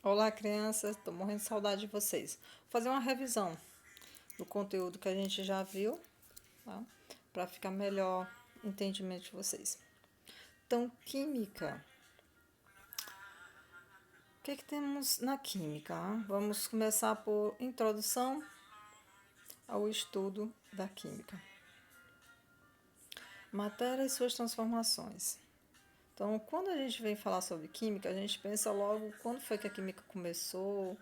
Olá, crianças, estou morrendo de saudade de vocês. Vou fazer uma revisão do conteúdo que a gente já viu, tá? Para ficar melhor entendimento de vocês. Então, química. O que temos na química? Vamos começar por introdução ao estudo da química. Matéria e suas transformações. Então, quando a gente vem falar sobre química, a gente pensa logo quando foi que a química começou,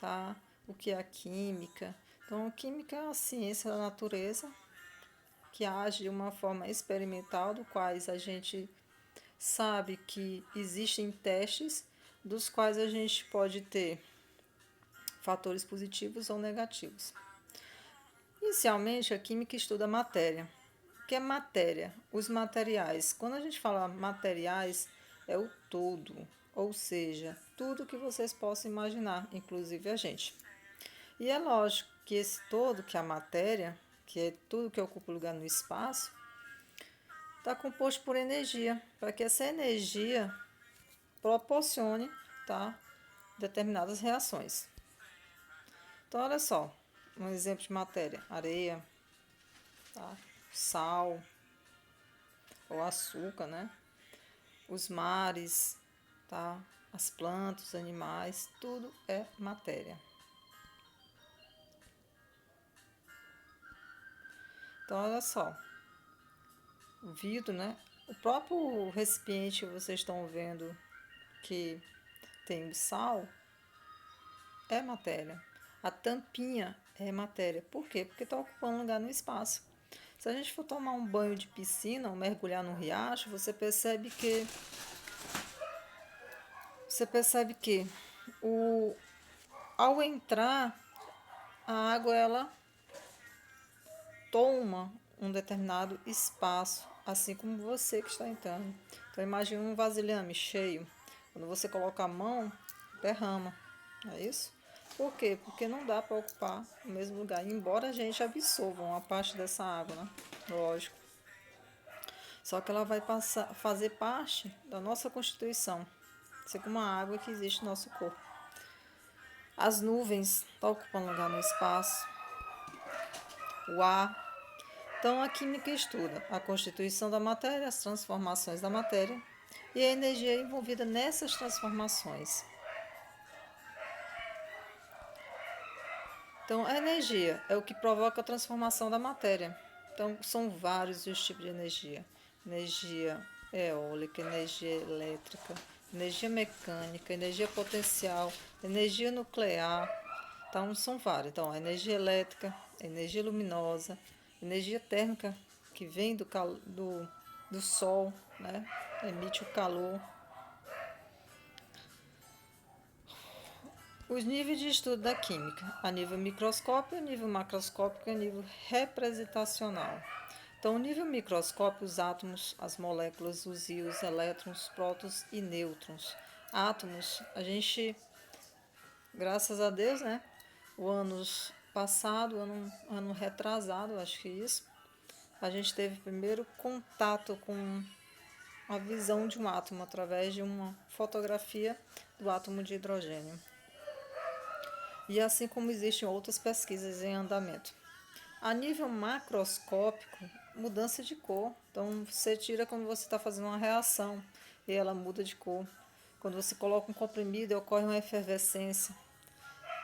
tá? O que é a química. Então, a química é a ciência da natureza que age de uma forma experimental, do quais a gente sabe que existem testes, dos quais a gente pode ter fatores positivos ou negativos. Inicialmente, a química estuda a matéria. O que é matéria? Os materiais. Quando a gente fala materiais, é o todo, ou seja, tudo que vocês possam imaginar, inclusive a gente. E é lógico que esse todo, que é a matéria, que é tudo que ocupa lugar no espaço, está composto por energia, para que essa energia proporcione, tá, determinadas reações. Então, olha só, um exemplo de matéria: areia, tá, sal ou açúcar, né? Os mares, tá? As plantas, os animais, tudo é matéria. Então, olha só, o vidro, né? O próprio recipiente que vocês estão vendo que tem o sal é matéria. A tampinha é matéria. Por quê? Porque está ocupando lugar no espaço. Se a gente for tomar um banho de piscina ou mergulhar no riacho, você percebe que ao entrar, a água ela toma um determinado espaço, assim como você que está entrando. Então imagine um vasilhame cheio. Quando você coloca a mão, derrama. Não é isso? Por quê? Porque não dá para ocupar o mesmo lugar. Embora a gente absorva uma parte dessa água, né? Lógico. Só que ela vai fazer parte da nossa constituição, assim como a água que existe no nosso corpo. As nuvens estão ocupando lugar no espaço, o ar. Então, a química estuda a constituição da matéria, as transformações da matéria e a energia envolvida nessas transformações. Então, a energia é o que provoca a transformação da matéria. Então, são vários os tipos de energia: energia eólica, energia elétrica, energia mecânica, energia potencial, energia nuclear. Então, são vários. Então, a energia elétrica, a energia luminosa, energia térmica, que vem do sol, né? Emite o calor. Os níveis de estudo da química: a nível microscópio, a nível macroscópico e a nível representacional. Então, no nível microscópio, os átomos, as moléculas, os íons, elétrons, prótons e nêutrons. Átomos, a gente, graças a Deus, né? O ano passado, ano retrasado, acho que isso, a gente teve primeiro contato com a visão de um átomo através de uma fotografia do átomo de hidrogênio. E assim como existem outras pesquisas em andamento. A nível macroscópico, mudança de cor. Então, você tira quando você está fazendo uma reação e ela muda de cor. Quando você coloca um comprimido, ocorre uma efervescência.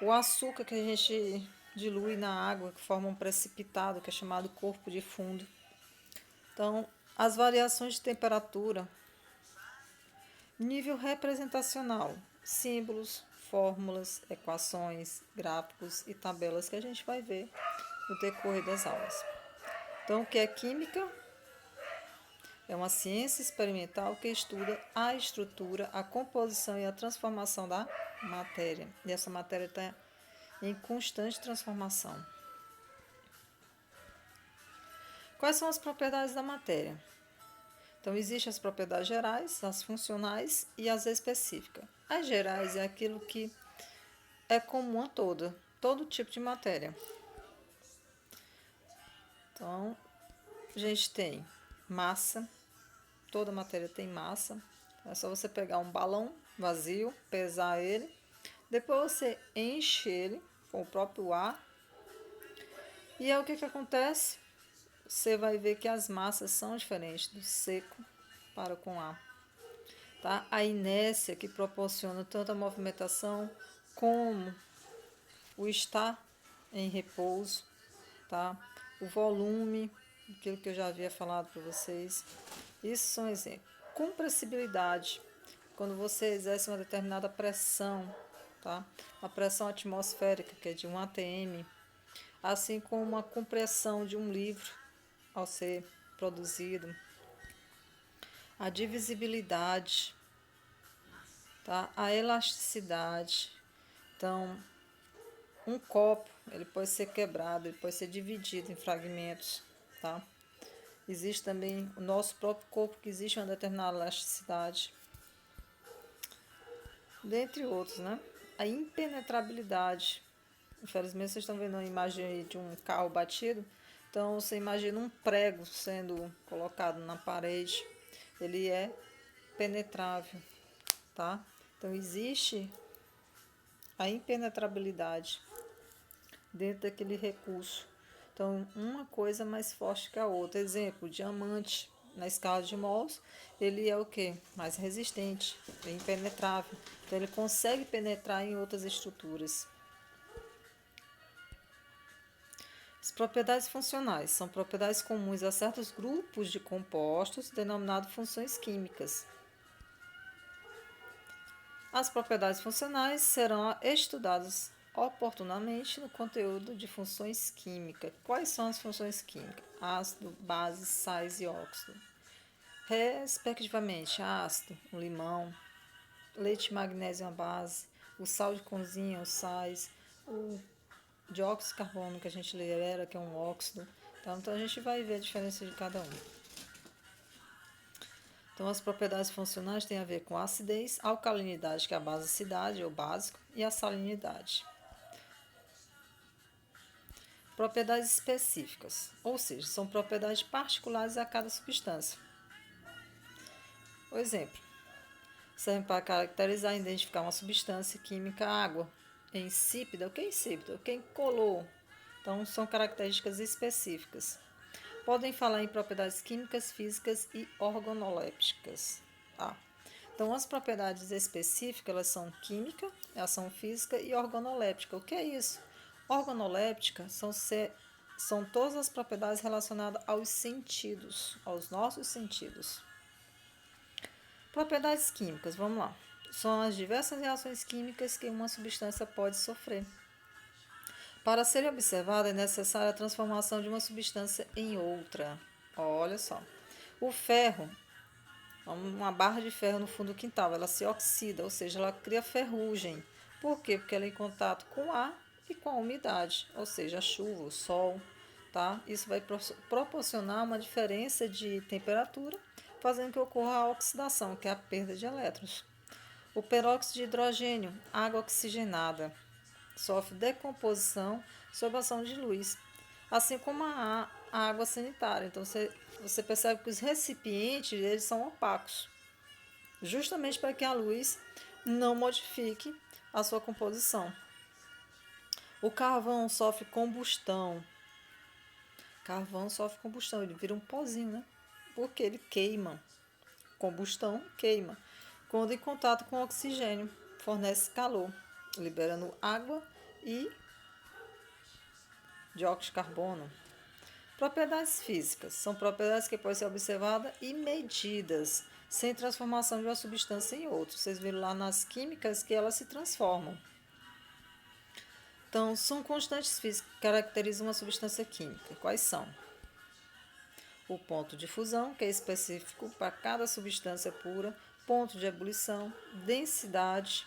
O açúcar que a gente dilui na água, que forma um precipitado, que é chamado corpo de fundo. Então, as variações de temperatura. Nível representacional: símbolos, fórmulas, equações, gráficos e tabelas que a gente vai ver no decorrer das aulas. Então, o que é química? É uma ciência experimental que estuda a estrutura, a composição e a transformação da matéria. E essa matéria está em constante transformação. Quais são as propriedades da matéria? Então, existem as propriedades gerais, as funcionais e as específicas. As gerais é aquilo que é comum a todo tipo de matéria. Então, a gente tem massa, toda matéria tem massa. É só você pegar um balão vazio, pesar ele, Depois você enche ele com o próprio ar. E aí o que acontece? Você vai ver que as massas são diferentes do seco para com ar. Tá? A inércia que proporciona tanto a movimentação como o estar em repouso, tá? O volume, aquilo que eu já havia falado para vocês. Isso são exemplos. Compressibilidade, quando você exerce uma determinada pressão, tá? A pressão atmosférica, que é de 1 atm, assim como a compressão de um livro ao ser produzido. A divisibilidade, tá? A elasticidade. Então, um copo, ele pode ser quebrado, ele pode ser dividido em fragmentos, tá? Existe também o nosso próprio corpo, que existe uma determinada elasticidade, dentre outros, né? A impenetrabilidade. Infelizmente, vocês estão vendo uma imagem aí de um carro batido. Então, você imagina um prego sendo colocado na parede. Ele é penetrável, tá? Então, existe a impenetrabilidade dentro daquele recurso. Então, uma coisa mais forte que a outra. Exemplo, o diamante na escala de mols, ele é o que? Mais resistente, é impenetrável. Então, ele consegue penetrar em outras estruturas. As propriedades funcionais são propriedades comuns a certos grupos de compostos, denominados funções químicas. As propriedades funcionais serão estudadas oportunamente no conteúdo de funções químicas. Quais são as funções químicas? Ácido, base, sais e óxido. Respectivamente, ácido, o limão, leite, magnésio, a base, o sal de cozinha, os sais, o dióxido de carbono que a gente lidera, que é um óxido. Então a gente vai ver a diferença de cada um. Então, as propriedades funcionais têm a ver com a acidez, a alcalinidade, que é a basicidade ou básico, e a salinidade. Propriedades específicas, ou seja, são propriedades particulares a cada substância. Por exemplo, servem para caracterizar e identificar uma substância química, água. É insípida, o que é insípida? O que é incolor? Então, são características específicas. Podem falar em propriedades químicas, físicas e organolépticas. Tá? Então, as propriedades específicas, elas são química, elas são física e organoléptica. O que é isso? Organoléptica são todas as propriedades relacionadas aos sentidos, aos nossos sentidos. Propriedades químicas, vamos lá. São as diversas reações químicas que uma substância pode sofrer. Para ser observada, é necessária a transformação de uma substância em outra. Olha só. O ferro, uma barra de ferro no fundo do quintal, ela se oxida, ou seja, ela cria ferrugem. Por quê? Porque ela é em contato com o ar e com a umidade, ou seja, a chuva, o sol, tá? Isso vai proporcionar uma diferença de temperatura, fazendo que ocorra a oxidação, que é a perda de elétrons. O peróxido de hidrogênio, água oxigenada, sofre decomposição sob a ação de luz, assim como a água sanitária. Então, você percebe que os recipientes eles são opacos, justamente para que a luz não modifique a sua composição. O carvão sofre combustão. Carvão sofre combustão, ele vira um pozinho, né? Porque ele queima. Combustão queima. Quando em contato com o oxigênio, fornece calor, liberando água e dióxido de carbono. Propriedades físicas são propriedades que podem ser observadas e medidas, sem transformação de uma substância em outra. Vocês viram lá nas químicas que elas se transformam. Então, são constantes físicas que caracterizam uma substância química. Quais são? O ponto de fusão, que é específico para cada substância pura, ponto de ebulição, densidade,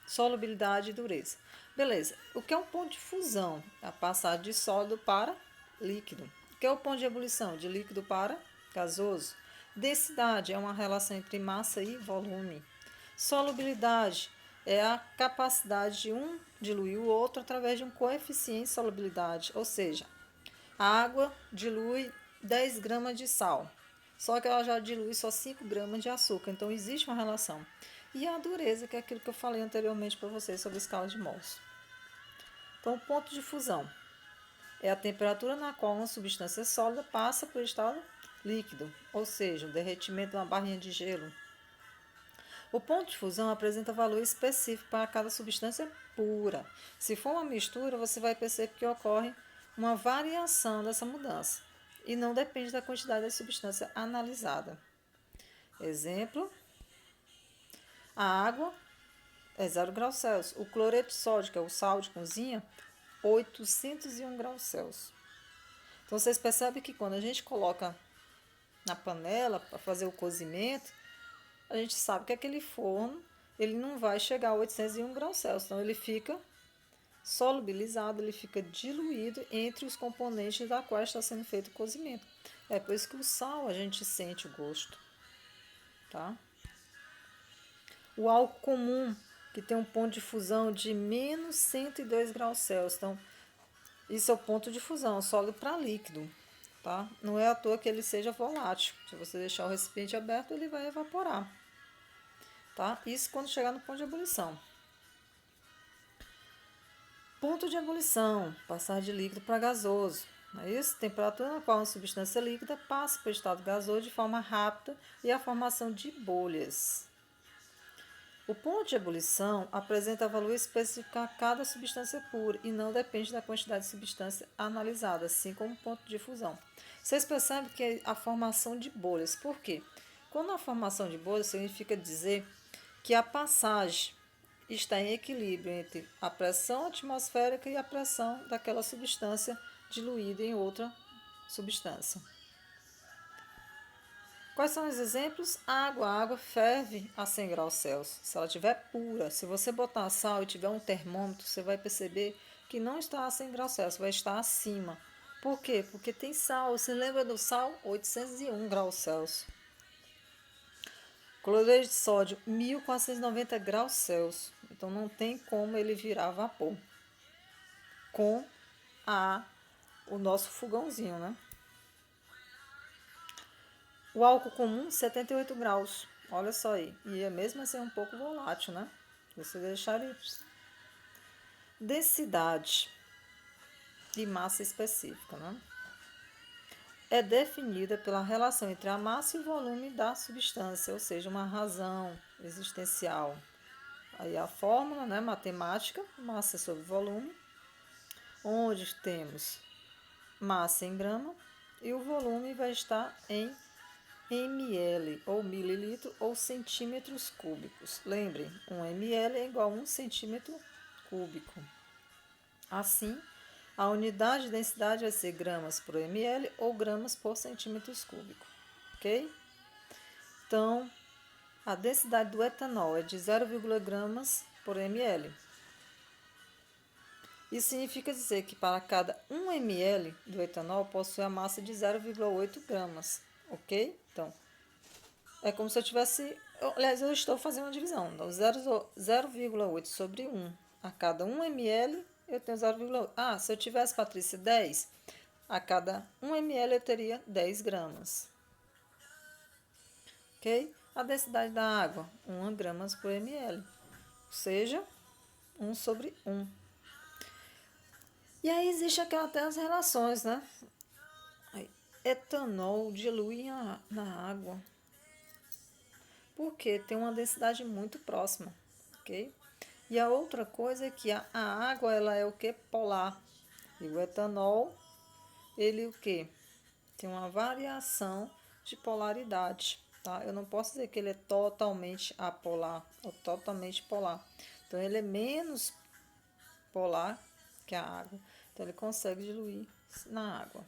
solubilidade e dureza. Beleza, o que é um ponto de fusão? É a passagem de sólido para líquido. O que é o ponto de ebulição? De líquido para gasoso. Densidade é uma relação entre massa e volume. Solubilidade é a capacidade de um diluir o outro através de um coeficiente de solubilidade, ou seja, a água dilui 10 gramas de sal, só que ela já dilui só 5 gramas de açúcar, então existe uma relação. e a dureza, que é aquilo que eu falei anteriormente para vocês sobre a escala de Mohs. Então, o ponto de fusão é a temperatura na qual uma substância sólida passa para o estado líquido, ou seja, o derretimento de uma barrinha de gelo. O ponto de fusão apresenta valor específico para cada substância pura. Se for uma mistura, você vai perceber que ocorre uma variação dessa mudança e não depende da quantidade da substância analisada. Exemplo, a água é 0 graus Celsius. O cloreto de sódio, que é o sal de cozinha, 801 graus Celsius. Então, vocês percebem que quando a gente coloca na panela para fazer o cozimento, a gente sabe que aquele forno ele não vai chegar a 801 graus Celsius. Então, ele fica solubilizado, ele fica diluído entre os componentes da qual está sendo feito o cozimento. É por isso que o sal a gente sente o gosto, tá? O álcool comum, que tem um ponto de fusão de menos 102 graus Celsius. Então, isso é o ponto de fusão, sólido para líquido, tá? Não é à toa que ele seja volátil. Se você deixar o recipiente aberto, ele vai evaporar, tá? Isso quando chegar no ponto de ebulição. Ponto de ebulição, passar de líquido para gasoso. Não é isso? Temperatura na qual uma substância líquida passa para o estado gasoso de forma rápida e a formação de bolhas. O ponto de ebulição apresenta valor específico a cada substância pura e não depende da quantidade de substância analisada, assim como o ponto de fusão. Vocês percebem que é a formação de bolhas. Por quê? Quando a formação de bolhas significa dizer que a passagem está em equilíbrio entre a pressão atmosférica e a pressão daquela substância diluída em outra substância. Quais são os exemplos? A água ferve a 100 graus Celsius. Se ela estiver pura, se você botar sal e tiver um termômetro, você vai perceber que não está a 100 graus Celsius, vai estar acima. Por quê? Porque tem sal. Você lembra do sal? 801 graus Celsius. Cloreto de sódio, 1490 graus Celsius. Então, não tem como ele virar vapor com o nosso fogãozinho, né? O álcool comum, 78 graus. Olha só aí. E é mesmo assim um pouco volátil, né? Você deixar ele... Densidade de massa específica, né? É definida pela relação entre a massa e o volume da substância, ou seja, uma razão existencial. Aí a fórmula, né, matemática, massa sobre volume, onde temos massa em grama e o volume vai estar em ml, ou mililitro, ou centímetros cúbicos. Lembrem, 1 ml é igual a 1 centímetro cúbico. Assim, a unidade de densidade vai ser gramas por ml ou gramas por centímetros cúbicos, ok? Então, a densidade do etanol é de 0,1 gramas por ml. Isso significa dizer que para cada 1 ml do etanol possui a massa de 0,8 gramas, ok? Então, é como se eu tivesse... Aliás, eu estou fazendo uma divisão. Então, 0,8 sobre 1. A cada 1 ml, eu tenho 0,8. Ah, se eu tivesse, Patrícia, 10, a cada 1 ml eu teria 10 gramas. Ok? A densidade da água, 1 gramas por ml. Ou seja, 1 sobre 1. E aí existe até as relações, né? Etanol dilui na água. Porque tem uma densidade muito próxima, ok? E a outra coisa é que a água, ela é o que? Polar. E o etanol, ele o que? Tem uma variação de polaridade, tá? Eu não posso dizer que ele é totalmente apolar ou totalmente polar. Então, ele é menos polar que a água. Então, ele consegue diluir na água.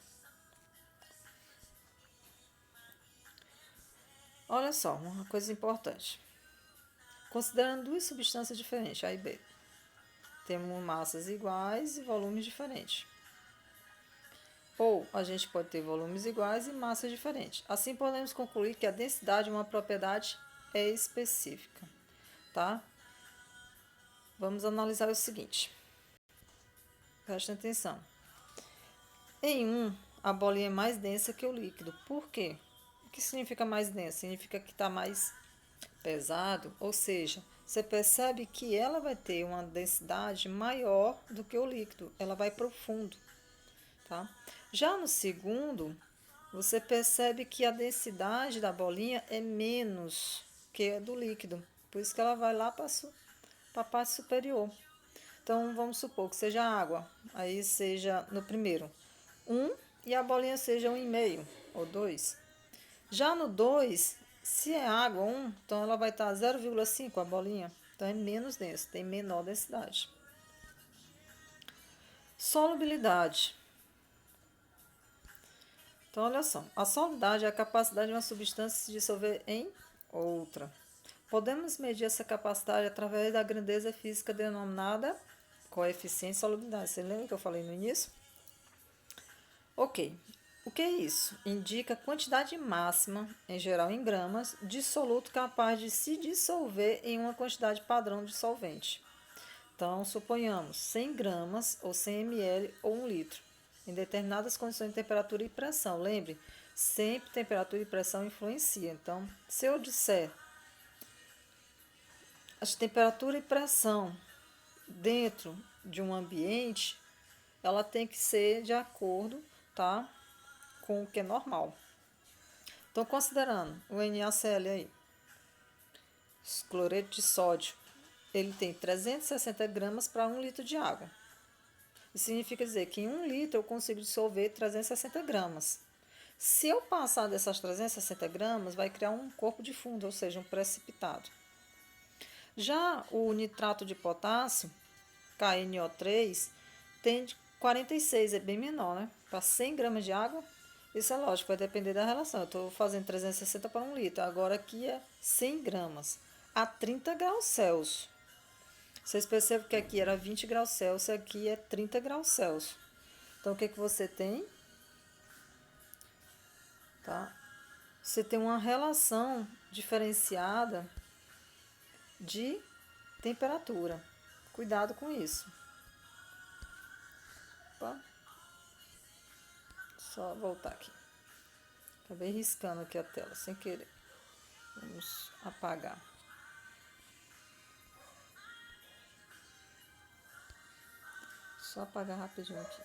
Olha só, uma coisa importante. Considerando duas substâncias diferentes, A e B, temos massas iguais e volumes diferentes. Ou a gente pode ter volumes iguais e massas diferentes. Assim, podemos concluir que a densidade é uma propriedade específica, tá? Vamos analisar o seguinte. Presta atenção. Em a bolinha é mais densa que o líquido. Por quê? O que significa mais densa? Significa que está mais pesado, ou seja, você percebe que ela vai ter uma densidade maior do que o líquido, ela vai profundo, tá? Já no segundo, você percebe que a densidade da bolinha é menos que a do líquido, por isso que ela vai lá para a parte superior. Então, vamos supor que seja água, aí seja no primeiro 1 e a bolinha seja 1,5 ou 2. Já no 2, se é água 1, então ela vai estar 0,5 a bolinha, então é menos denso, tem menor densidade. Solubilidade. Então, olha só, a solubilidade é a capacidade de uma substância se dissolver em outra. Podemos medir essa capacidade através da grandeza física denominada coeficiente de solubilidade. Você lembra que eu falei no início? Ok. O que é isso? Indica a quantidade máxima, em geral em gramas, de soluto capaz de se dissolver em uma quantidade padrão de solvente. Então, suponhamos 100 gramas ou 100 ml ou 1 litro, em determinadas condições de temperatura e pressão. Lembre, sempre temperatura e pressão influenciam. Então, se eu disser a temperatura e pressão dentro de um ambiente, ela tem que ser de acordo, tá, com o que é normal. Então, considerando o NaCl aí, cloreto de sódio, ele tem 360 gramas para 1 litro de água. Isso significa dizer que em 1 litro eu consigo dissolver 360 gramas. Se eu passar dessas 360 gramas, vai criar um corpo de fundo, ou seja, um precipitado. Já o nitrato de potássio, KNO3, tem 46, é bem menor, né? Para 100 gramas de água, isso é lógico, vai depender da relação. Eu estou fazendo 360 para 1 litro, agora aqui é 100 gramas a 30 graus Celsius. Vocês percebem que aqui era 20 graus Celsius, aqui é 30 graus Celsius. Então, o que você tem? Tá? Você tem uma relação diferenciada de temperatura. Cuidado com isso. Opa. Só voltar aqui. Acabei riscando aqui a tela sem querer. Vamos apagar. Só apagar rapidinho aqui.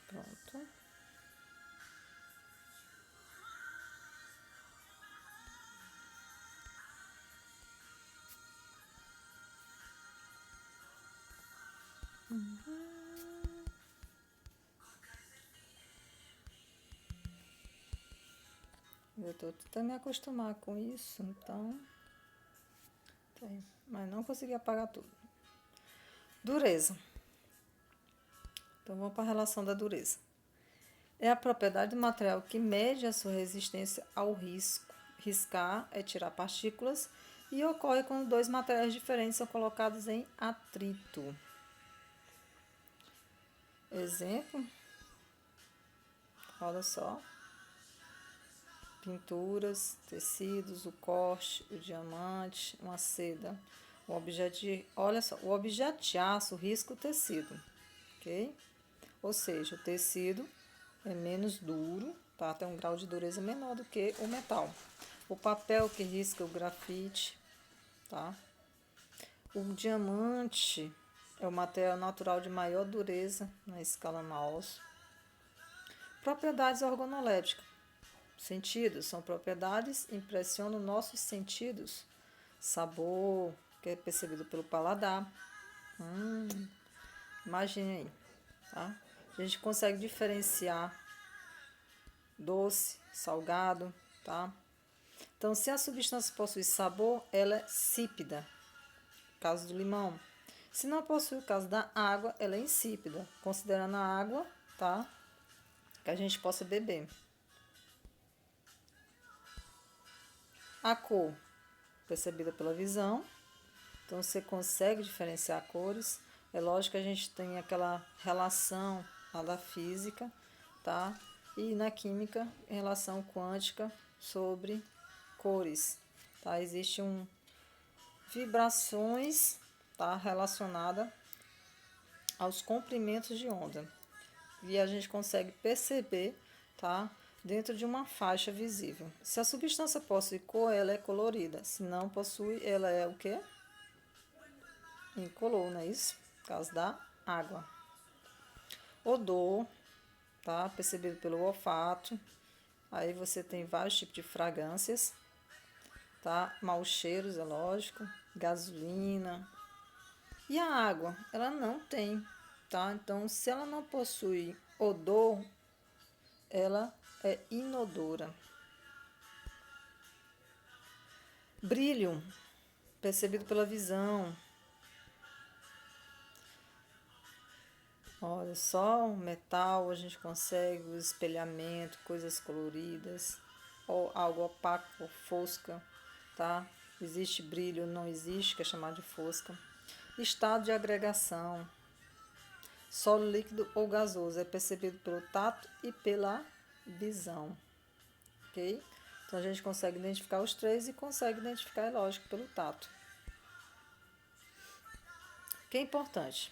Pronto. Eu tô tentando me acostumar com isso, então. Mas não consegui apagar tudo. Dureza. Então vamos para a relação da dureza. É a propriedade do material que mede a sua resistência ao risco. Riscar é tirar partículas e ocorre quando dois materiais diferentes são colocados em atrito. Exemplo, olha só, pinturas, tecidos, o corte, o diamante, uma seda, o objeto de, olha só, o objeto de aço risca o tecido, ok? Ou seja, o tecido é menos duro, tá? Tem um grau de dureza menor do que o metal. O papel que risca o grafite, tá? O diamante é o material natural de maior dureza na escala Mohs. Propriedades organolépticas. Sentidos são propriedades que impressionam nossos sentidos. Sabor, que é percebido pelo paladar. Imagine aí, tá? A gente consegue diferenciar doce, salgado, tá? Então, se a substância possui sabor, ela é sípida. Caso do limão. Se não possui o caso da água, ela é insípida, considerando a água, tá? Que a gente possa beber. A cor, percebida pela visão. Então, você consegue diferenciar cores. É lógico que a gente tem aquela relação lá da física, tá? E na química, relação quântica sobre cores, tá? Existem vibrações, tá? Relacionada aos comprimentos de onda. E a gente consegue perceber, tá? dentro de uma faixa visível. Se a substância possui cor, ela é colorida. Se não possui, ela é o quê? Incolor, não é isso? Por causa da água. Odor, tá? Percebido pelo olfato. Aí você tem vários tipos de fragrâncias, tá? Maus cheiros, é lógico. Gasolina. E a água? Ela não tem, tá? Então, se ela não possui odor, ela é inodora. Brilho, percebido pela visão. Olha só, o metal, a gente consegue o espelhamento, coisas coloridas, ou algo opaco, fosca, tá? Existe brilho, não existe, que é chamado de fosca. Estado de agregação, sólido, líquido ou gasoso, é percebido pelo tato e pela visão, ok? Então a gente consegue identificar os três e consegue identificar, é lógico, pelo tato. O que é importante?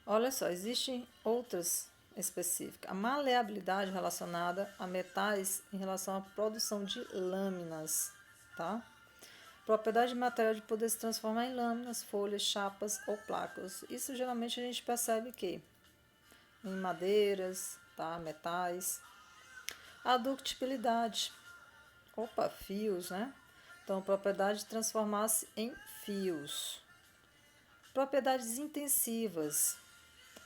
Olha só, existem outras específicas. A maleabilidade relacionada a metais em relação à produção de lâminas, tá? Propriedade de material de poder se transformar em lâminas, folhas, chapas ou placas. Isso geralmente a gente percebe que em madeiras, tá? Metais. A ductibilidade. Opa, fios, né? Então, propriedade de transformar-se em fios. Propriedades intensivas.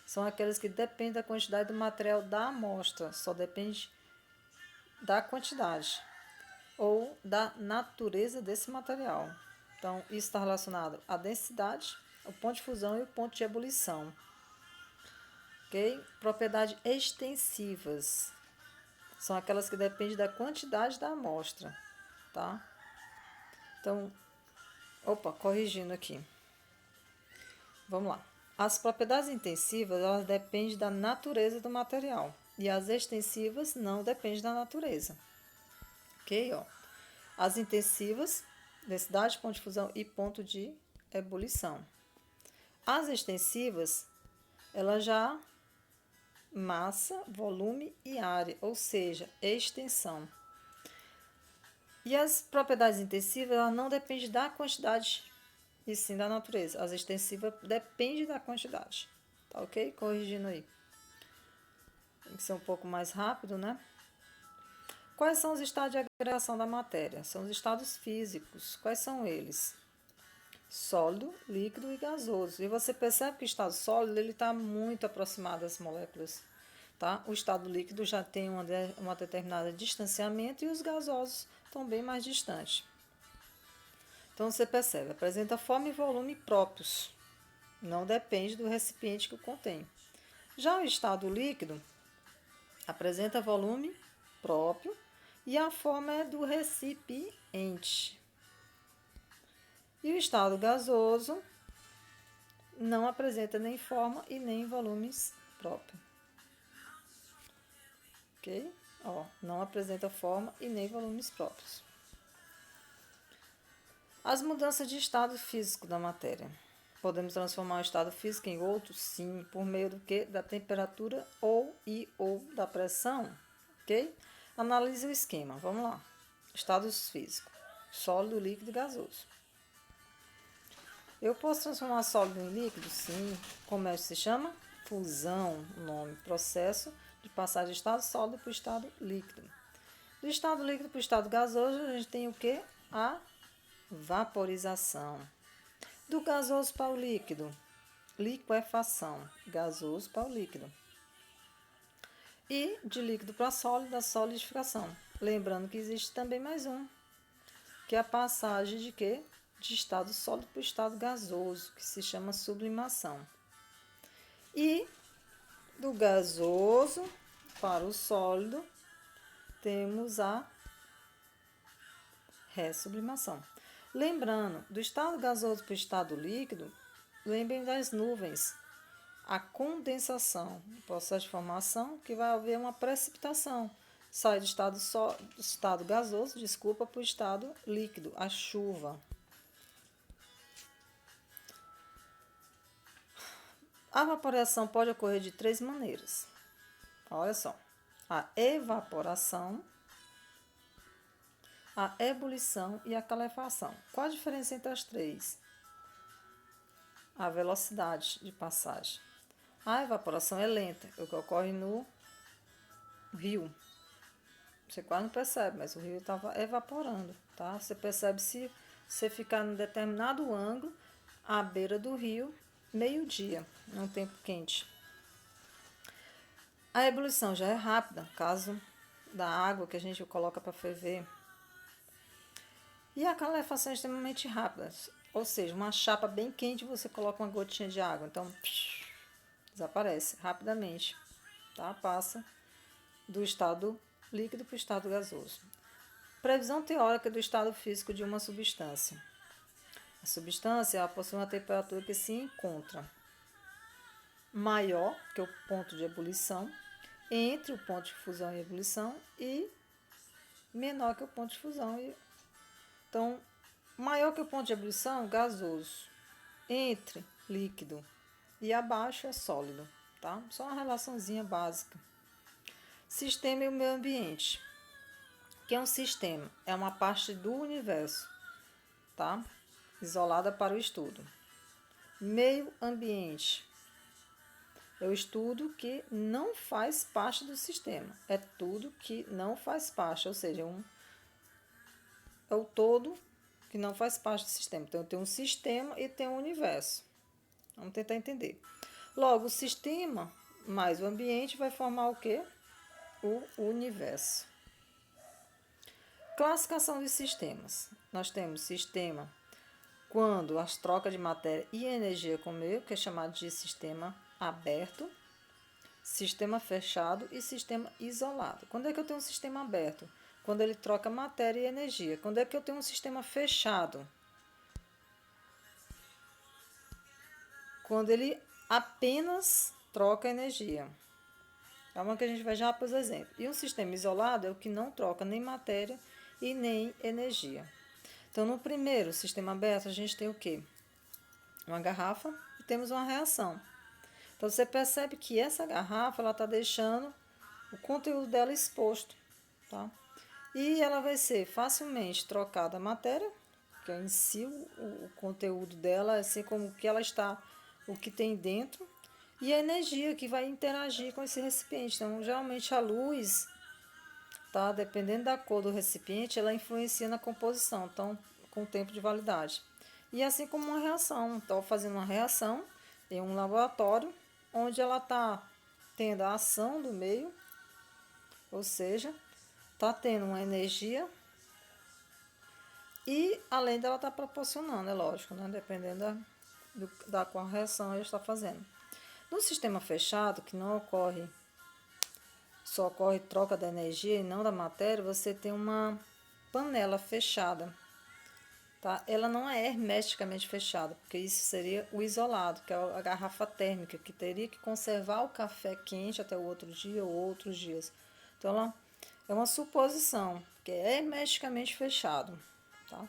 São aquelas que dependem da quantidade do material da amostra, só depende da quantidade ou da natureza desse material. Então, isso está relacionado à densidade, o ponto de fusão e o ponto de ebulição. Ok? Propriedades extensivas são aquelas que dependem da quantidade da amostra, tá? Então, corrigindo aqui. Vamos lá. As propriedades intensivas, elas dependem da natureza do material. E as extensivas não dependem da natureza. Ok? Ó. As intensivas, densidade, ponto de fusão e ponto de ebulição. As extensivas, elas já massa, volume e área, ou seja, extensão. E as propriedades intensivas, elas não dependem da quantidade e sim da natureza. As extensivas dependem da quantidade. Tá ok? Corrigindo aí. Tem que ser um pouco mais rápido, né? Quais são os estados de agregação da matéria? São os estados físicos. Quais são eles? Sólido, líquido e gasoso. E você percebe que o estado sólido ele está muito aproximado das moléculas. Tá? O estado líquido já tem uma determinada distanciamento e os gasosos estão bem mais distantes. Então você percebe, apresenta forma e volume próprios. Não depende do recipiente que o contém. Já o estado líquido apresenta volume próprio e a forma é do recipiente. E o estado gasoso não apresenta nem forma e nem volumes próprios. Ok? Ó, não apresenta forma e nem volumes próprios. As mudanças de estado físico da matéria. Podemos transformar o estado físico em outro? Sim, por meio do que? Da temperatura ou da pressão. Ok? Analise o esquema. Vamos lá. Estados físicos. Sólido, líquido e gasoso. Eu posso transformar sólido em líquido? Sim. Como é que se chama? Fusão, nome, processo de passar de estado sólido para o estado líquido. Do estado líquido para o estado gasoso, a gente tem o que? A vaporização. Do gasoso para o líquido, liquefação. Gasoso para o líquido. E de líquido para sólido, a solidificação. Lembrando que existe também mais um, que é a passagem de quê? De estado sólido para o estado gasoso, que se chama sublimação. E do gasoso para o sólido, temos a ressublimação. Lembrando, do estado gasoso para o estado líquido, lembrem das nuvens. A condensação, o processo de formação, que vai haver uma precipitação. Sai do estado gasoso, para o estado líquido, a chuva. A evaporação pode ocorrer de três maneiras. Olha só. a evaporação, a ebulição e a calefação. Qual a diferença entre as três? A velocidade de passagem. A evaporação é lenta, é o que ocorre no rio. Você quase não percebe, mas o rio estava evaporando, tá? Você percebe se você ficar em determinado ângulo, à beira do rio, meio-dia, num tempo quente. A ebulição já é rápida, caso da água que a gente coloca para ferver. E a calefação é extremamente rápida, ou seja, uma chapa bem quente você coloca uma gotinha de água, então desaparece rapidamente, tá? Passa do estado líquido para o estado gasoso. Previsão teórica do estado físico de uma substância. A substância possui uma temperatura que se encontra maior que o ponto de ebulição, entre o ponto de fusão e ebulição, e menor que o ponto de fusão. Então, maior que o ponto de ebulição, gasoso. Entre líquido e abaixo é sólido, tá? Só uma relaçãozinha básica. Sistema e o meio ambiente. O que é um sistema? É uma parte do universo, tá? Isolada para o estudo. Meio ambiente é o estudo que não faz parte do sistema. É tudo que não faz parte, ou seja, é o todo que não faz parte do sistema. Então, tem um sistema e tem um universo. Vamos tentar entender. Logo, o sistema mais o ambiente vai formar o quê? O universo. Classificação de sistemas. Nós temos sistema quando as trocas de matéria e energia com o meio, que é chamado de sistema aberto, sistema fechado e sistema isolado. Quando é que eu tenho um sistema aberto? Quando ele troca matéria e energia. Quando é que eu tenho um sistema fechado? Quando ele apenas troca energia. Calma que a gente vai já para os exemplos. E um sistema isolado é o que não troca nem matéria e nem energia. Então, no primeiro sistema aberto, a gente tem o quê? Uma garrafa e temos uma reação. Então, você percebe que essa garrafa, ela está deixando o conteúdo dela exposto, tá? E ela vai ser facilmente trocada a matéria, que é em si o conteúdo dela, assim como o que ela está, o que tem dentro, e a energia que vai interagir com esse recipiente. Então, geralmente a luz, tá? Dependendo da cor do recipiente, ela influencia na composição, então, com o tempo de validade. E assim como uma reação, estou fazendo uma reação em um laboratório, onde ela está tendo a ação do meio, ou seja, está tendo uma energia e além dela está proporcionando, é lógico, né? Dependendo da qual reação ele está fazendo. No sistema fechado, que não ocorre, só ocorre troca da energia e não da matéria, você tem uma panela fechada, tá? Ela não é hermeticamente fechada, porque isso seria o isolado, que é a garrafa térmica, que teria que conservar o café quente até o outro dia ou outros dias. Então, ela é uma suposição, que é hermeticamente fechado, tá?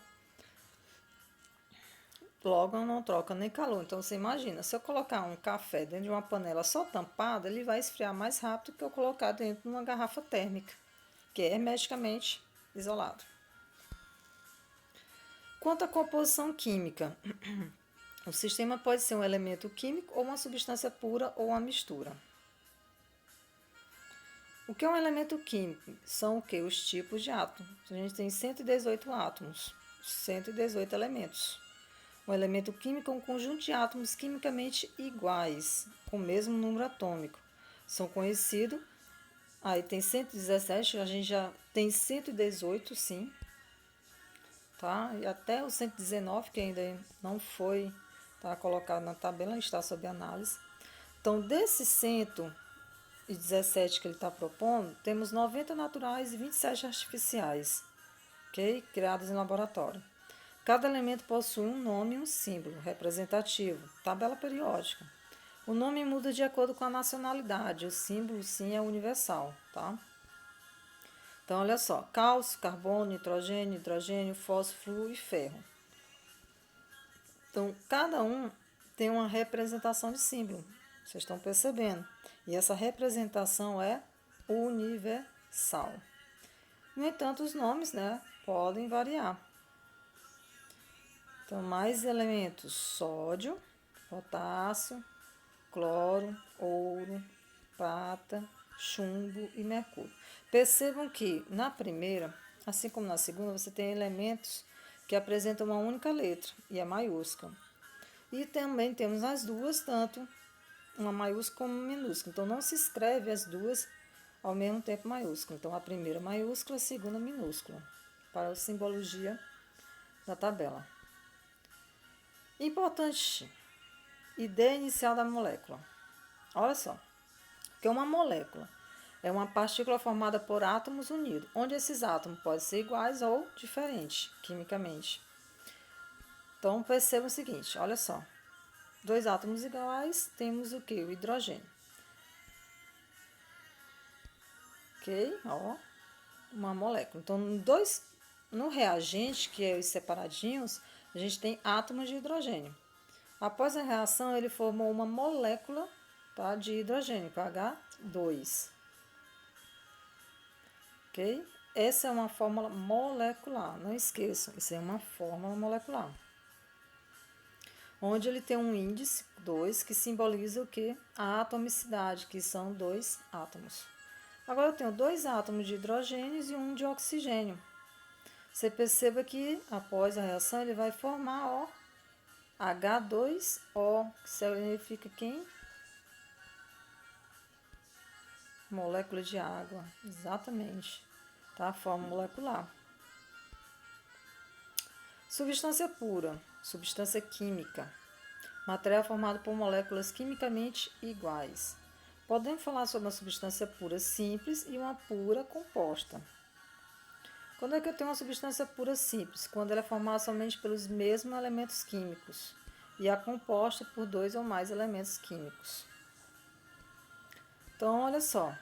Logo, não troca nem calor. Então, você imagina, se eu colocar um café dentro de uma panela só tampada, ele vai esfriar mais rápido que eu colocar dentro de uma garrafa térmica, que é hermeticamente isolado. Quanto à composição química, o sistema pode ser um elemento químico ou uma substância pura ou uma mistura. O que é um elemento químico? São o que? Os tipos de átomos. A gente tem 118 átomos, 118 elementos. Um elemento químico é um conjunto de átomos quimicamente iguais, com o mesmo número atômico. São conhecidos, aí tem 117, a gente já tem 118, sim, tá? E até o 119, que ainda não foi, tá colocado na tabela, está sob análise. Então, desses 117 que ele está propondo, temos 90 naturais e 27 artificiais, ok? Criados em laboratório. Cada elemento possui um nome e um símbolo representativo, tabela periódica. O nome muda de acordo com a nacionalidade, o símbolo sim é universal, tá? Então, olha só, cálcio, carbono, nitrogênio, hidrogênio, fósforo e ferro. Então, cada um tem uma representação de símbolo, vocês estão percebendo. E essa representação é universal. No entanto, os nomes, né, podem variar. Então, mais elementos: sódio, potássio, cloro, ouro, prata, chumbo e mercúrio. Percebam que na primeira, assim como na segunda, você tem elementos que apresentam uma única letra e é maiúscula. E também temos as duas, tanto uma maiúscula como minúscula. Então, não se escreve as duas ao mesmo tempo maiúscula. Então, a primeira maiúscula, a segunda minúscula, para a simbologia da tabela. Importante, ideia inicial da molécula. Olha só, que uma molécula é uma partícula formada por átomos unidos, onde esses átomos podem ser iguais ou diferentes quimicamente. Então, perceba o seguinte, olha só. Dois átomos iguais, temos o que? O hidrogênio. Ok? Ó, uma molécula. Então, no reagente, que é os separadinhos, a gente tem átomos de hidrogênio. Após a reação, ele formou uma molécula, tá, de hidrogênio, H2. Ok? Essa é uma fórmula molecular. Não esqueçam, isso é uma fórmula molecular. Onde ele tem um índice 2, que simboliza o quê? A atomicidade, que são 2 átomos. Agora eu tenho 2 átomos de hidrogênio e um de oxigênio. Você perceba que após a reação ele vai formar, ó, H2O, que significa quem? Molécula de água, exatamente, tá? Forma molecular. Substância pura, substância química, material formado por moléculas quimicamente iguais. Podemos falar sobre uma substância pura simples e uma pura composta. Quando é que eu tenho uma substância pura simples? Quando ela é formada somente pelos mesmos elementos químicos e é composta por 2 ou mais elementos químicos. Então, olha só.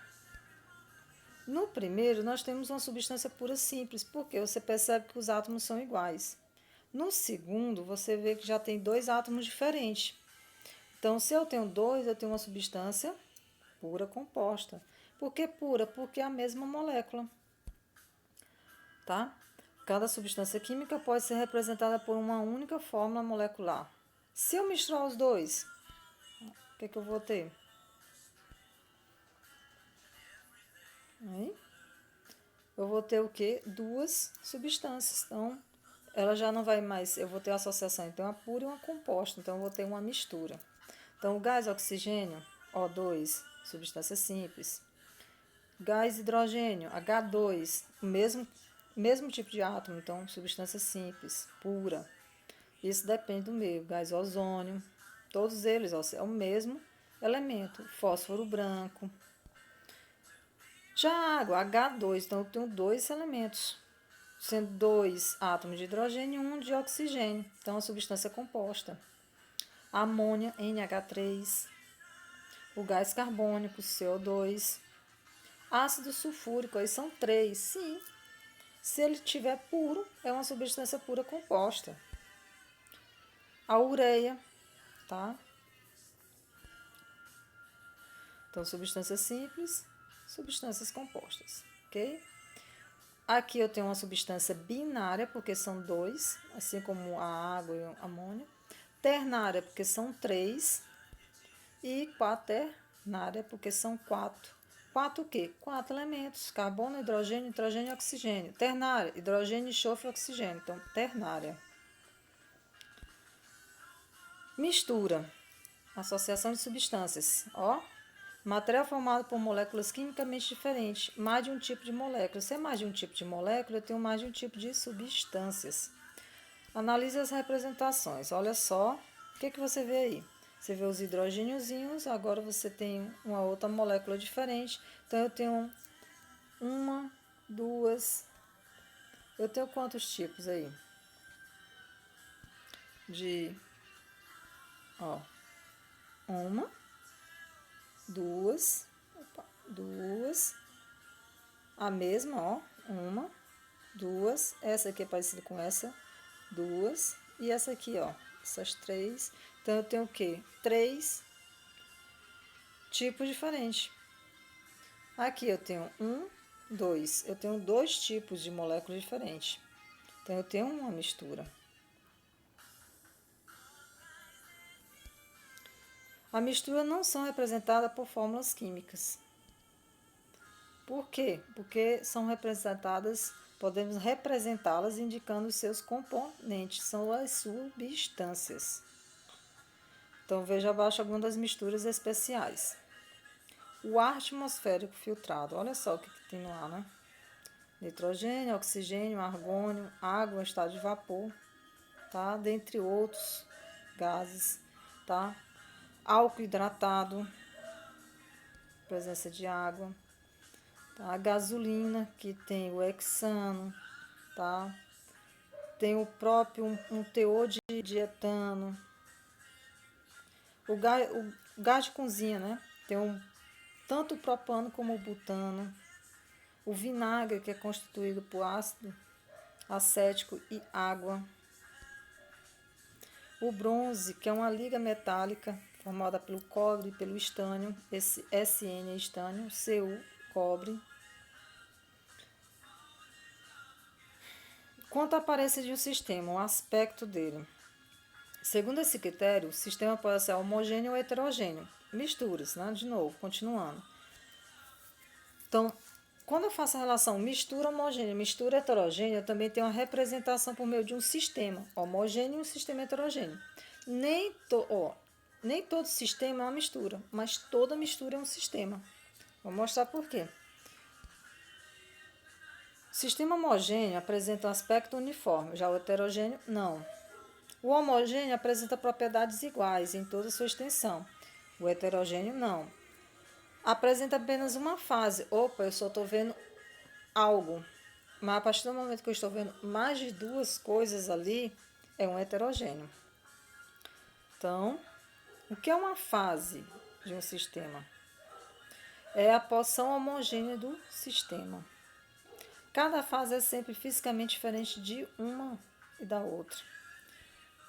No primeiro, nós temos uma substância pura simples, porque você percebe que os átomos são iguais. No segundo, você vê que já tem 2 átomos diferentes. Então, se eu tenho 2, eu tenho uma substância pura composta. Por que pura? Porque é a mesma molécula. Tá? Cada substância química pode ser representada por uma única fórmula molecular. Se eu misturar os dois, o que eu vou ter? Aí, eu vou ter o quê? 2 substâncias. Então, ela já não vai mais, eu vou ter a associação entre uma pura e uma composta. Então, eu vou ter uma mistura. Então, o gás oxigênio, O2, substância simples. Gás hidrogênio, H2, o mesmo tipo de átomo, então substância simples, pura. Isso depende do meio. Gás ozônio, todos eles é o mesmo elemento. Fósforo branco. Já a água, H2, então eu tenho 2 elementos, sendo 2 átomos de hidrogênio e 1 de oxigênio. Então, a substância composta. Amônia, NH3. O gás carbônico, CO2. Ácido sulfúrico, aí são 3. Sim, se ele estiver puro, é uma substância pura composta. A ureia, tá? Então, substâncias simples, substâncias compostas, ok? Aqui eu tenho uma substância binária, porque são 2, assim como a água e o amônio. Ternária, porque são 3. E quaternária, porque são 4. 4 o quê? 4 elementos: carbono, hidrogênio, nitrogênio e oxigênio. Ternária, hidrogênio, enxofre e oxigênio. Então, ternária. Mistura, associação de substâncias. Ó, material formado por moléculas quimicamente diferentes. Mais de um tipo de molécula. Se é mais de um tipo de molécula, eu tenho mais de um tipo de substâncias. Analise as representações. Olha só, o que você vê aí? Você vê os hidrogêniozinhos, agora você tem uma outra molécula diferente. Então, eu tenho 1, 2... Eu tenho quantos tipos aí? Ó, 1, 2, 2. A mesma, ó, 1, 2. Essa aqui é parecida com essa, 2. E essa aqui, ó, essas 3. Então, eu tenho o quê? 3 tipos diferentes. Aqui eu tenho 1, 2. Eu tenho 2 tipos de moléculas diferentes. Então, eu tenho uma mistura. A mistura não são representadas por fórmulas químicas. Por quê? Porque são representadas, podemos representá-las indicando os seus componentes, são as substâncias. Então, veja abaixo algumas das misturas especiais. O ar atmosférico filtrado, olha só o que tem no ar, né? Nitrogênio, oxigênio, argônio, água em estado de vapor, tá? Dentre outros gases, tá? Álcool hidratado, presença de água, tá? A gasolina, que tem o hexano, tá? Tem o próprio um teor de etano. O gás de cozinha, né? Tem tanto o propano como o butano. O vinagre, que é constituído por ácido acético e água. O bronze, que é uma liga metálica formada pelo cobre e pelo estânio, esse Sn é estânio, Cu, cobre. Quanto à aparência de um sistema, o aspecto dele. Segundo esse critério, o sistema pode ser homogêneo ou heterogêneo. Misturas, né? De novo, continuando. Então, quando eu faço a relação mistura homogênea, mistura heterogênea, eu também tenho uma representação por meio de um sistema homogêneo e um sistema heterogêneo. Nem todo sistema é uma mistura, mas toda mistura é um sistema. Vou mostrar por quê. O sistema homogêneo apresenta um aspecto uniforme, já o heterogêneo, não. O homogêneo apresenta propriedades iguais em toda a sua extensão. O heterogêneo, não. Apresenta apenas uma fase. Opa, eu só estou vendo algo. Mas a partir do momento que eu estou vendo mais de duas coisas ali, é um heterogêneo. Então, o que é uma fase de um sistema? É a porção homogênea do sistema. Cada fase é sempre fisicamente diferente de uma e da outra.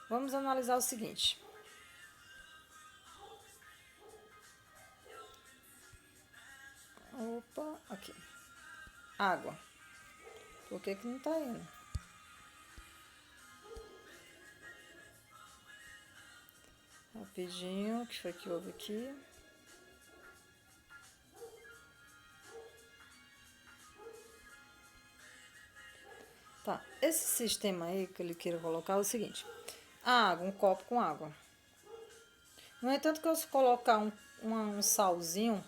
Vamos analisar o seguinte. Opa, aqui. Água. Por que não está indo? Rapidinho, o que foi que houve aqui? Tá, esse sistema aí que ele queira colocar é o seguinte. A água, um copo com água. No entanto, que eu colocar um salzinho,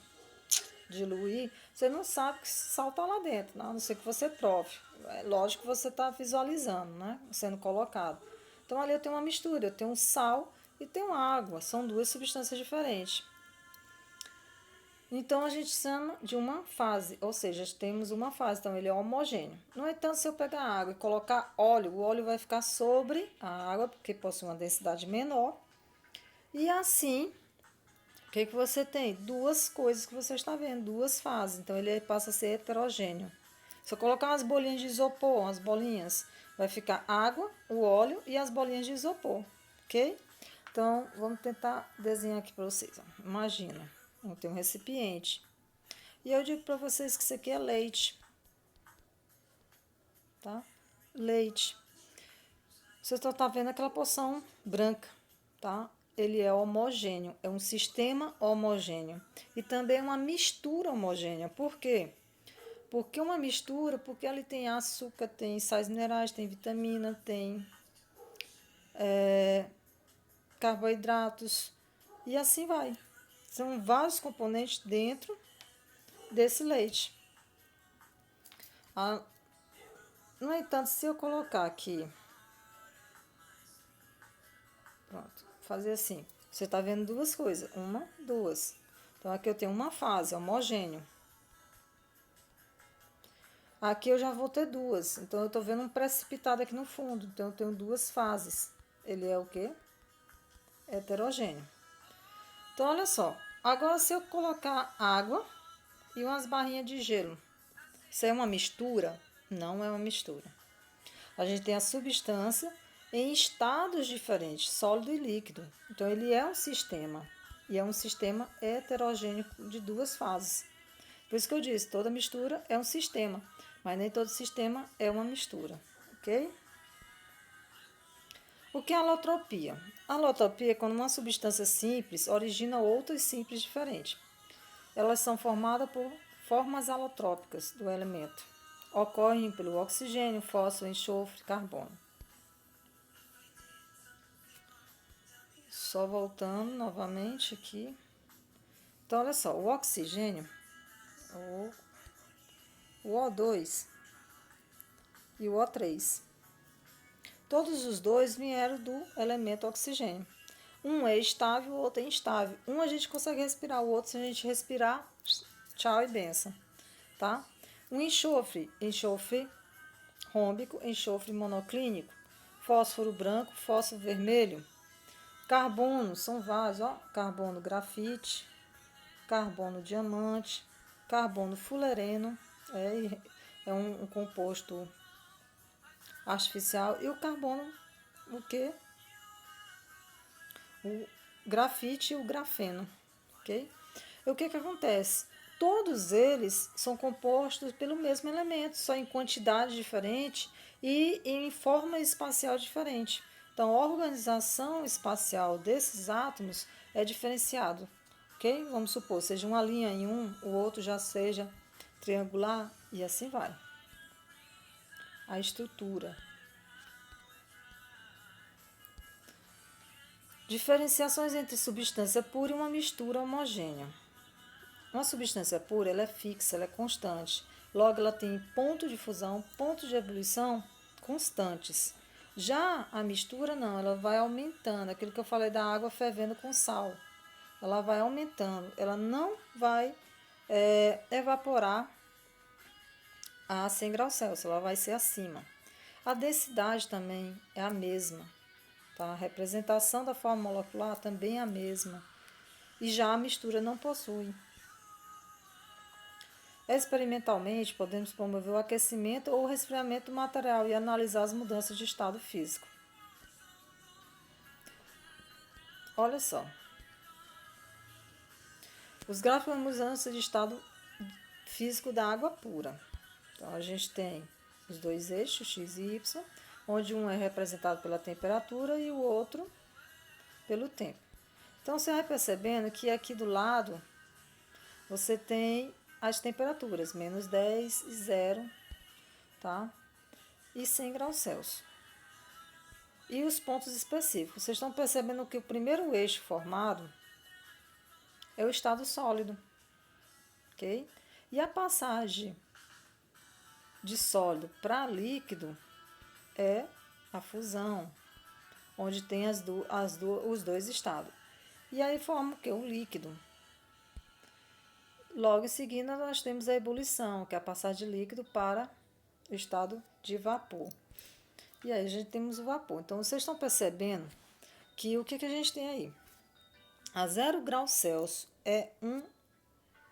diluir, você não sabe que sal está lá dentro, né? A não ser que você prove. É lógico que você está visualizando, né? Sendo colocado. Então, ali eu tenho uma mistura, eu tenho um sal e tenho água. São duas substâncias diferentes. Então, a gente chama de uma fase, ou seja, temos uma fase, então ele é homogêneo. No entanto, se eu pegar água e colocar óleo, o óleo vai ficar sobre a água, porque possui uma densidade menor. E assim, o que você tem? Duas coisas que você está vendo, duas fases. Então, ele passa a ser heterogêneo. Se eu colocar umas bolinhas de isopor, umas bolinhas, vai ficar água, o óleo e as bolinhas de isopor, ok? Então, vamos tentar desenhar aqui para vocês. Ó. Imagina, eu tenho um recipiente. E eu digo para vocês que isso aqui é leite. Tá? Leite. Você só está vendo aquela porção branca, tá? Ele é homogêneo, é um sistema homogêneo. E também uma mistura homogênea. Por quê? Porque uma mistura, porque ali tem açúcar, tem sais minerais, tem vitamina, tem carboidratos e assim vai. São vários componentes dentro desse leite. No entanto, se eu colocar aqui, pronto, fazer assim, você está vendo duas coisas, uma, duas. Então, aqui eu tenho uma fase, homogêneo. Aqui eu já vou ter duas, então eu estou vendo um precipitado aqui no fundo, então eu tenho duas fases. Ele é o quê? Heterogêneo. Então, olha só, agora se eu colocar água e umas barrinhas de gelo, isso é uma mistura? Não é uma mistura. A gente tem a substância em estados diferentes, sólido e líquido. Então, ele é um sistema, e é um sistema heterogêneo de duas fases. Por isso que eu disse, toda mistura é um sistema, mas nem todo sistema é uma mistura, ok? O que é alotropia? Alotropia é quando uma substância simples origina outras simples diferentes. Elas são formadas por formas alotrópicas do elemento. Ocorrem pelo oxigênio, fósforo, enxofre, carbono. Só voltando novamente aqui. Então, olha só, o oxigênio, o O2 e o O3. Todos os dois vieram do elemento oxigênio. Um é estável, o outro é instável. Um a gente consegue respirar, o outro, se a gente respirar, tchau e benção, tá? O enxofre, enxofre rômbico, enxofre monoclínico, fósforo branco, fósforo vermelho. Carbono, são vários, ó. Carbono grafite, carbono diamante, carbono fulereno, é um composto artificial. E o carbono, o que? O grafite e o grafeno, ok? E o que acontece? Todos eles são compostos pelo mesmo elemento, só em quantidade diferente e em forma espacial diferente. Então, a organização espacial desses átomos é diferenciado, ok? Vamos supor, seja uma linha em um, o outro já seja triangular e assim vai. A estrutura. Diferenciações entre substância pura e uma mistura homogênea. Uma substância pura, ela é fixa, ela é constante. Logo, ela tem ponto de fusão, ponto de ebulição constantes. Já a mistura, não, ela vai aumentando. Aquilo que eu falei da água fervendo com sal. Ela vai aumentando. Ela não vai evaporar a 100 graus Celsius, ela vai ser acima. A densidade também é a mesma. Tá? A representação da forma molecular também é a mesma. E já a mistura não possui. Experimentalmente, podemos promover o aquecimento ou o resfriamento do material e analisar as mudanças de estado físico. Olha só. Os gráficos de mudança de estado físico da água pura. Então, a gente tem os dois eixos, x e y, onde um é representado pela temperatura e o outro pelo tempo. Então, você vai percebendo que aqui do lado você tem as temperaturas, menos 10 e 0, tá? E 100 graus Celsius. E os pontos específicos. Vocês estão percebendo que o primeiro eixo formado é o estado sólido, ok? E a passagem de sólido para líquido é a fusão, onde tem os dois estados. E aí forma o que? O líquido. Logo em seguida, nós temos a ebulição, que é a passagem de líquido para o estado de vapor. E aí a gente temos o vapor. Então, vocês estão percebendo que o que a gente tem aí? A 0 graus Celsius é um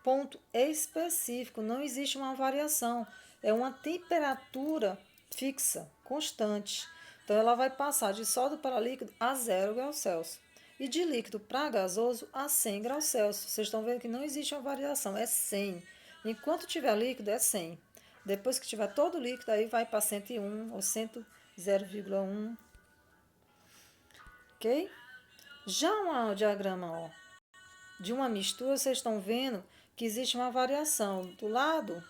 ponto específico, não existe uma variação. É uma temperatura fixa, constante. Então, ela vai passar de sólido para líquido a 0 graus Celsius. E de líquido para gasoso a 100 graus Celsius. Vocês estão vendo que não existe uma variação, é 100. Enquanto tiver líquido, é 100. Depois que tiver todo líquido, aí vai para 101 ou 0,1. Ok? Já o diagrama de uma mistura, vocês estão vendo que existe uma variação. Do lado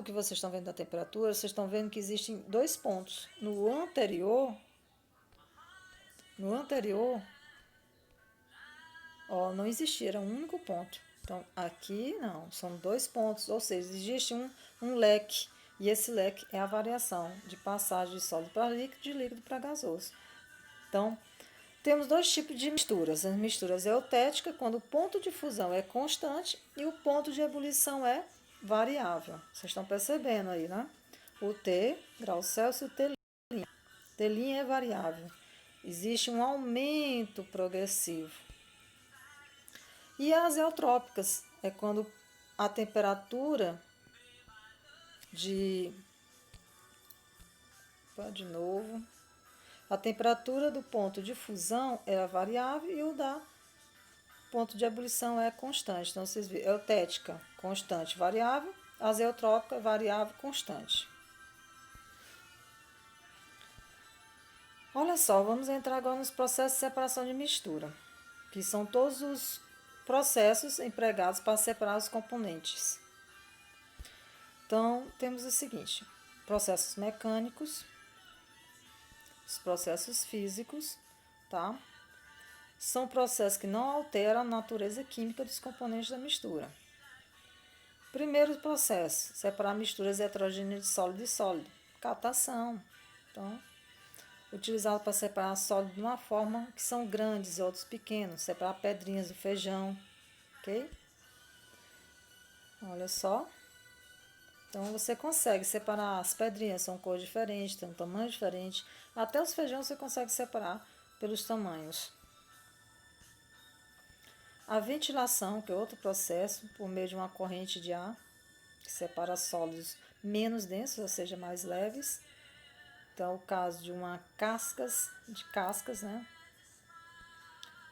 que vocês estão vendo da temperatura, vocês estão vendo que existem dois pontos. No anterior, não existia, era um único ponto. Então, aqui não, são dois pontos, ou seja, existe um leque. E esse leque é a variação de passagem de sólido para líquido, de líquido para gasoso. Então, temos dois tipos de misturas. As misturas eutéticas, quando o ponto de fusão é constante e o ponto de ebulição é variável. Vocês estão percebendo aí, né? O T, grau Celsius, e o T'. T' é variável. Existe um aumento progressivo. E as eutrópicas é quando a temperatura a temperatura do ponto de fusão é variável e o da ponto de ebulição é constante. Então, vocês viram, eutética, constante, variável. Azeotrópica, variável, constante. Olha só, vamos entrar agora nos processos de separação de mistura, que são todos os processos empregados para separar os componentes. Então, temos o seguinte: processos mecânicos, os processos físicos, tá? São processos que não alteram a natureza química dos componentes da mistura. Primeiro processo, separar misturas heterogêneas de sólido e sólido. Catação. Então, utilizado para separar sólido de uma forma que são grandes e outros pequenos. Separar pedrinhas do feijão. Ok? Olha só. Então, você consegue separar as pedrinhas, são cores diferentes, têm um tamanho diferente. Até os feijões você consegue separar pelos tamanhos. A ventilação, que é outro processo, por meio de uma corrente de ar, que separa sólidos menos densos, ou seja, mais leves. Então, é o caso de cascas, né?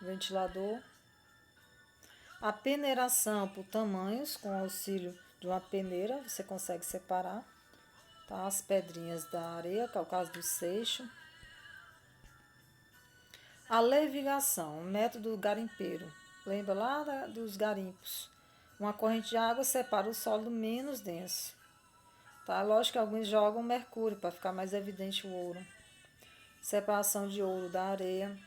Ventilador. A peneiração por tamanhos, com auxílio de uma peneira, você consegue separar, tá? As pedrinhas da areia, que é o caso do seixo. A levigação, o método garimpeiro. Lembra lá dos garimpos? Uma corrente de água separa o sólido menos denso. Tá? Lógico que alguns jogam mercúrio para ficar mais evidente o ouro. Separação de ouro da areia.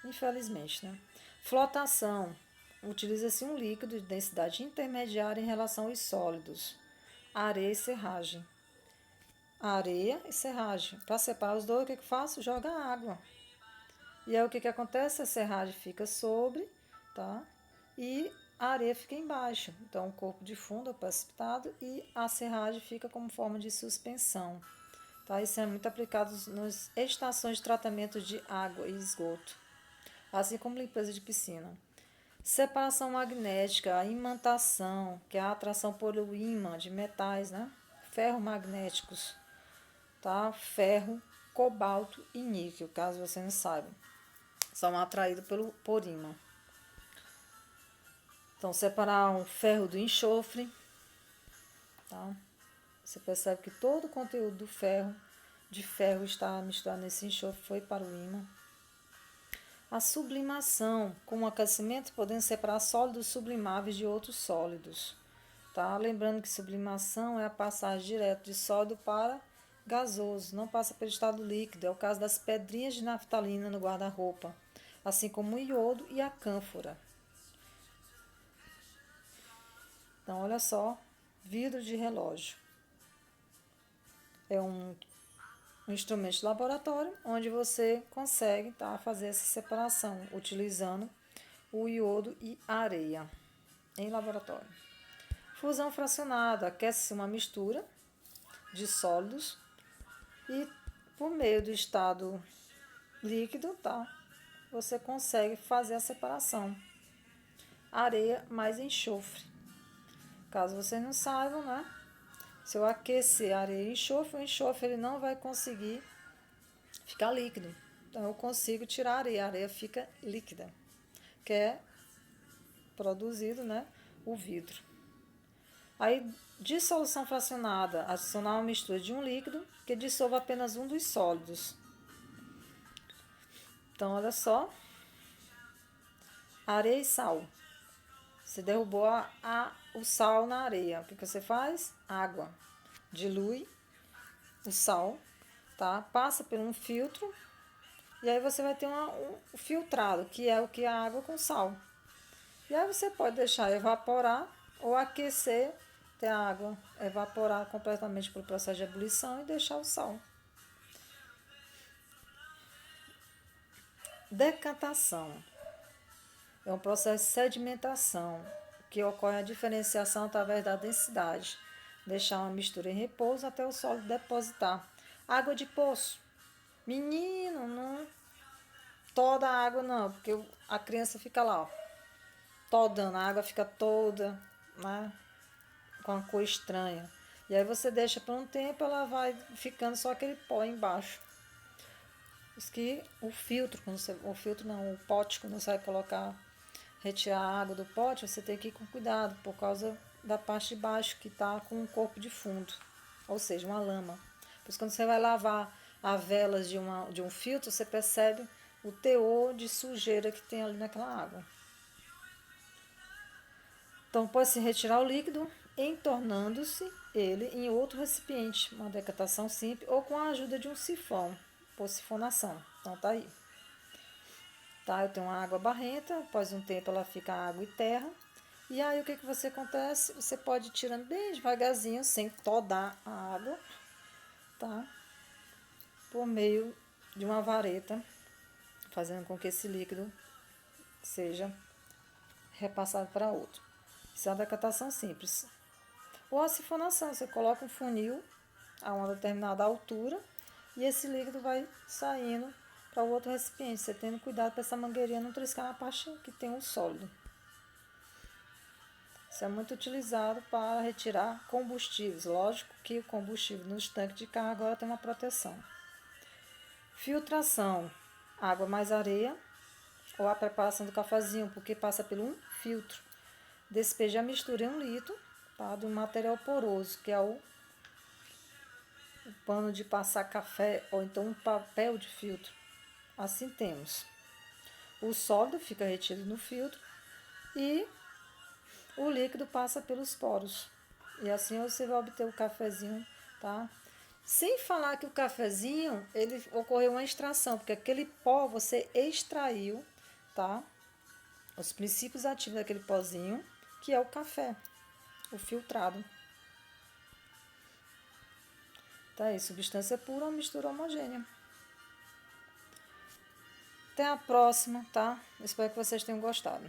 Infelizmente, né? Flotação. Utiliza-se um líquido de densidade intermediária em relação aos sólidos. Areia e serragem. Areia e serragem. Para separar os dois, o que eu faço? Joga água. E aí o que acontece? A serragem fica sobre, tá? E a areia fica embaixo. Então o corpo de fundo é precipitado e a serragem fica como forma de suspensão. Tá? Isso é muito aplicado nas estações de tratamento de água e esgoto, assim como limpeza de piscina. Separação magnética, a imantação, que é a atração por o ímã de metais, né? Ferromagnéticos, tá? Ferro, cobalto e níquel, caso você não saiba. São atraídos por ímã. Então, separar um ferro do enxofre, tá? Você percebe que todo o conteúdo de ferro está misturado nesse enxofre, foi para o ímã. A sublimação, com o aquecimento, podemos separar sólidos sublimáveis de outros sólidos. Tá? Lembrando que sublimação é a passagem direta de sólido para gasoso, não passa pelo estado líquido. É o caso das pedrinhas de naftalina no guarda-roupa, assim como o iodo e a cânfora. Então, olha só, vidro de relógio. É um instrumento de laboratório onde você consegue, tá, fazer essa separação utilizando o iodo e a areia em laboratório. Fusão fracionada, aquece-se uma mistura de sólidos e por meio do estado líquido, tá, você consegue fazer a separação. Areia mais enxofre. Caso vocês não saibam, né? Se eu aquecer areia e enxofre, o enxofre ele não vai conseguir ficar líquido. Então, eu consigo tirar a areia fica líquida, que é produzido, né, o vidro. Aí, dissolução fracionada, adicionar uma mistura de um líquido que dissolva apenas um dos sólidos. Então, olha só. Areia e sal. Você derrubou o sal na areia. O que você faz? Água. Dilui o sal, tá? Passa por um filtro e aí você vai ter um filtrado, que é o que é a água com sal. E aí você pode deixar evaporar ou aquecer até a água evaporar completamente pelo processo de ebulição e deixar o sal. Decantação. É um processo de sedimentação que ocorre a diferenciação através da densidade. Deixar uma mistura em repouso até o sólido depositar. Água de poço. Menino, não toda a água não, porque a criança fica lá, ó, todando, a água fica toda, né, com uma cor estranha. E aí você deixa por um tempo, ela vai ficando só aquele pó embaixo. Isso que o filtro, o filtro não, o pote, quando você vai colocar, retirar a água do pote, você tem que ir com cuidado, por causa da parte de baixo, que está com um corpo de fundo, ou seja, uma lama. Por isso, quando você vai lavar a velas de um filtro, você percebe o teor de sujeira que tem ali naquela água. Então, pode-se retirar o líquido, entornando-se ele em outro recipiente, uma decantação simples, ou com a ajuda de um sifão, por sifonação. Então, tá aí. Tá, eu tenho uma água barrenta, após um tempo ela fica água e terra. E aí, o que que você acontece? Você pode ir tirando bem devagarzinho, sem todar a água, tá? Por meio de uma vareta, fazendo com que esse líquido seja repassado para outro. Isso é uma decatação simples. Ou a sifonação, você coloca um funil a uma determinada altura e esse líquido vai saindo para o outro recipiente, você tendo cuidado para essa mangueirinha não triscar na parte que tem o sólido. Isso é muito utilizado para retirar combustíveis. Lógico que o combustível nos tanques de carro agora tem uma proteção. Filtração, água mais areia, ou a preparação do cafezinho, porque passa por um filtro. Despeje a mistura em 1 litro, tá, de um material poroso, que é o pano de passar café, ou então um papel de filtro. Assim temos. O sólido fica retido no filtro e o líquido passa pelos poros. E assim você vai obter o cafezinho, tá? Sem falar que o cafezinho, ele ocorreu uma extração, porque aquele pó você extraiu, tá? Os princípios ativos daquele pozinho, que é o café, o filtrado. Tá aí, substância pura ou mistura homogênea. Até a próxima, tá? Espero que vocês tenham gostado.